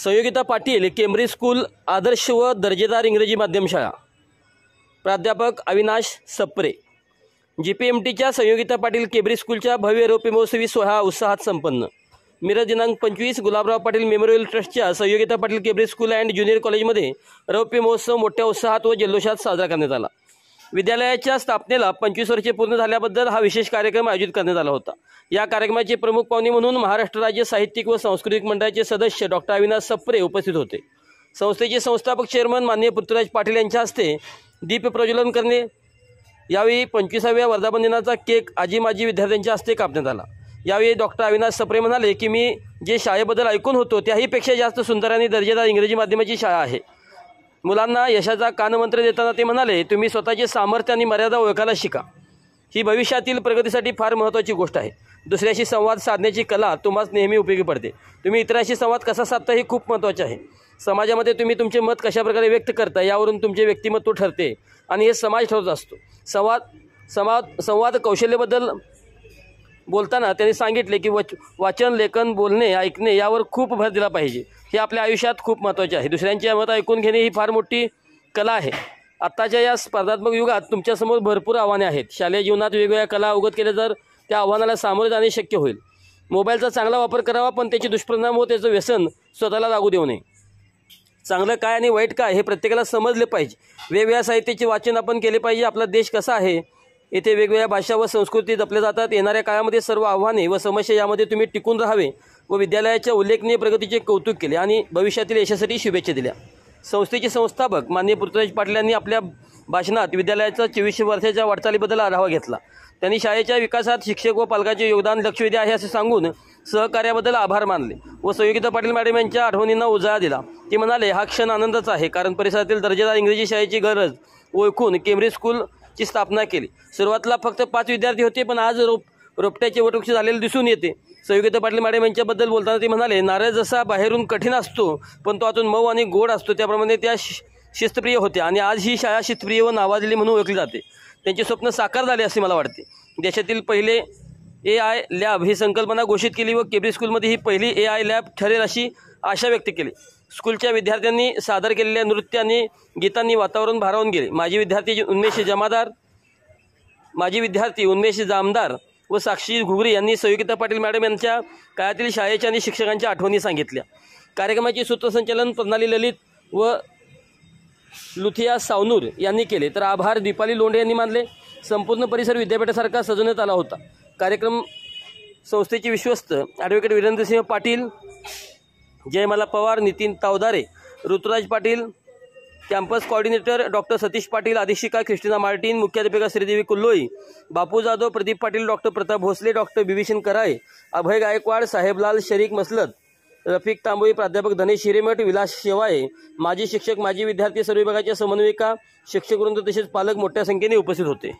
Sanyogita Patil Cambridge school आदर्श व दर्जेदार इंग्रजी माध्यम शाळा। प्राध्यापक अविनाश सप्रे। GPMTच्या संयोगिता पाटील केम्ब्रिज स्कूलच्या भव्य रौप्य महोत्सवी सोहळा उत्साहात संपन्न। मिरज दिनांक 25 गुलाबराव पाटील मेमोरियल ट्रस्टच्या Sanyogita Patil Cambridge school and junior कॉलेजमध्ये रौप्य महोत्सव मोठ्या उत्साहात व जल्लोषात साजरा करण्यात आला। विद्यालयाच्या स्थापनेला 25 वर्षे पूर्ण झाल्याबद्दल हा विशेष कार्यक्रम आयोजित करण्यात आला होता। या कार्यक्रमाचे प्रमुख पाहुणे म्हणून महाराष्ट्र राज्य साहित्यिक व सांस्कृतिक मंडळाचे सदस्य डॉक्टर अविनाश सप्रे उपस्थित होते। संस्थेचे संस्थापक चेअरमन माननीय पृथ्वीराज पाटील यांच्या हस्ते दीप प्रज्वलन करणे। यावेळी 25व्या वर्धापन दिनाचा केक आजी माजी विद्यार्थ्यांच्या हस्ते कापण्यात आला। यावेळी डॉक्टर अविनाश सप्रे म्हणाले की मी जे शाळेबद्दल ऐकून होतो त्याहीपेक्षा जास्त सुंदर आणि दर्जेदार इंग्रजी माध्यमाची शाळा आहे। मुलांना यशाचा कानमंत्र देताना ते म्हणाले, तुम्ही स्वतःचे सामर्थ्य आणि मर्यादा ओळखायला शिका। ही भविष्यातील प्रगतीसाठी फार महत्त्वाची गोष्ट आहे। दुसऱ्याशी संवाद साधण्याची कला तुम्हाला नेहमी उपयोगी पडते। तुम्ही इतरांशी संवाद कसा साधता हे खूप महत्त्वाचे आहे। समाजामध्ये तुम्ही तुमचे मत कशा प्रकारे व्यक्त करता यावरून तुमचे व्यक्तिमत्व ठरते आणि हे समाज ठरवत असतो। संवाद कौशल्याबद्दल बोलताना त्यांनी सांगितले की वाचन, लेखन, बोलणे, ऐकणे यावर खूप भर दिला पाहिजे। हे आपल्या आयुष्यात खूप महत्त्वाचे आहे। दुसऱ्यांचे मत ऐकून घेणे ही फार मोठी कला आहे। आत्ताच्या या स्पर्धात्मक युगात तुमच्यासमोर भरपूर आव्हाने आहेत। शालेय जीवनात वेगवेगळ्या कला अवगत केल्या तर त्या आव्हानाला सामोरे जाणे शक्य होईल। मोबाईलचा चांगला वापर करावा, पण त्याचे दुष्परिणाम व त्याचं व्यसन स्वतःला लागू देऊ नये। चांगलं काय आणि वाईट काय हे प्रत्येकाला समजले पाहिजे। वेगवेगळ्या साहित्याचे वाचन आपण केले पाहिजे। आपला देश कसा आहे, येथे वेगवेगळ्या भाषा व संस्कृती जपल्या जातात। येणाऱ्या काळामध्ये सर्व आव्हाने व समस्या यामध्ये तुम्ही टिकून राहावे व विद्यालयाच्या उल्लेखनीय प्रगतीचे कौतुक केले आणि भविष्यातील यशासाठी शुभेच्छा दिल्या। संस्थेचे संस्थापक माननीय पृथ्वीराज पाटील यांनी आपल्या भाषणात विद्यालयाच्या 24 वर्षाच्या वाटचालीबद्दल आढावा घेतला। त्यांनी शाळेच्या विकासात शिक्षक व पालकांचे योगदान लक्षवेधी आहे असे सांगून सहकार्याबद्दल आभार मानले व संयोगिता पाटील मॅडम यांच्या आठवणींना उजाळा दिला। ते म्हणाले, हा क्षण आनंदाचा आहे कारण परिसरातील दर्जेदार इंग्रजी शाळेची गरज ओळखून केम्ब्रिज स्कूलची स्थापना केली। सुरुवातीला फक्त 5 विद्यार्थी होते, पण आज रोपट्याचे वटवृक्ष झालेले दिसून येते। संयोगिता पाटील मॅडम यांच्याबद्दल बोलताना ते म्हणाले, नारळ जसा बाहेरून कठीण असतो पण तो आतून मऊ आणि गोड असतो, त्याप्रमाणे त्या शिस्तप्रिय होत्या आणि आज ही शाळा शिस्तप्रिय व नावाजलेली म्हणून ओळखली जाते। त्यांचे स्वप्न साकार झाले असे मला वाटते। देशातील पहिले AI लॅब ही संकल्पना घोषित केली व केम्ब्रिज स्कूलमध्ये ही पहिली AI लॅब ठरेल अशी आशा व्यक्त केली। स्कूलच्या विद्यार्थ्यांनी सादर केलेल्या नृत्य आणि गीतांनी वातावरण भारावून गेले। माजी विद्यार्थी उन्मेष जामदार व साक्षी घुगरी यांनी संयोगिता पाटील मॅडम यांच्या काळातील शाळेच्या आणि शिक्षकांच्या आठवणी सांगितल्या। कार्यक्रमाचे सूत्रसंचालन प्रणाली ललित व लुथिया सावनूर यांनी केले, तर आभार दीपाली लोंढे यांनी मानले। संपूर्ण परिसर विद्यापीठासारखा सजवण्यात आला होता। कार्यक्रम संस्थेचे विश्वस्त advocate Virendrasinh Patil, Jaymala Pawar, Nitin Tawdare, Ruturaj Patil, campus coordinator doctor Satish Patil, अधीक्षिका क्रिस्टिना मार्टिन, मुख्याध्यापिका श्रीदेवी कुल्लोई, बापू जाधव, प्रदीप पाटील, डॉक्टर प्रताप भोसले, डॉक्टर बिभीषण कराळे, अभय गायकवाड, साहेबलाल शरीक मसलत, रफिक तांबोळी, प्राध्यापक धनेश हिरेमठ, विलास शेवाळे, माजी शिक्षक, माजी विद्यार्थी, सर्व विभागाच्या समन्वयिका, शिक्षकवृंद तसेच पालक मोठ्या संख्येने उपस्थित होते।